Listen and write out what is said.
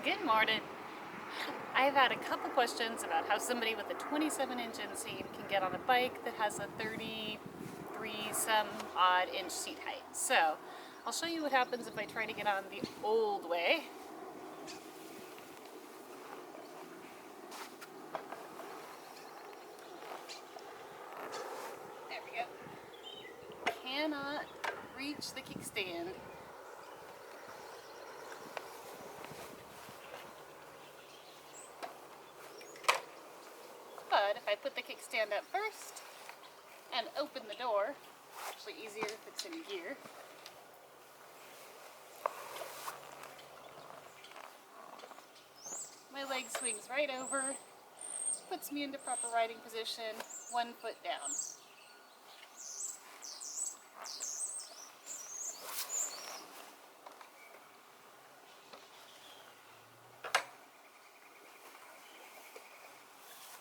Good morning. I've had a couple questions about how somebody with a 27-inch inseam can get on a bike that has a 33 some odd inch seat height. So I'll show you what happens if I try to get on the old way. There we go. Cannot reach the kickstand. But if I put the kickstand up first and open the door, actually easier if it's in gear. My leg swings right over, puts me into proper riding position, 1 foot down.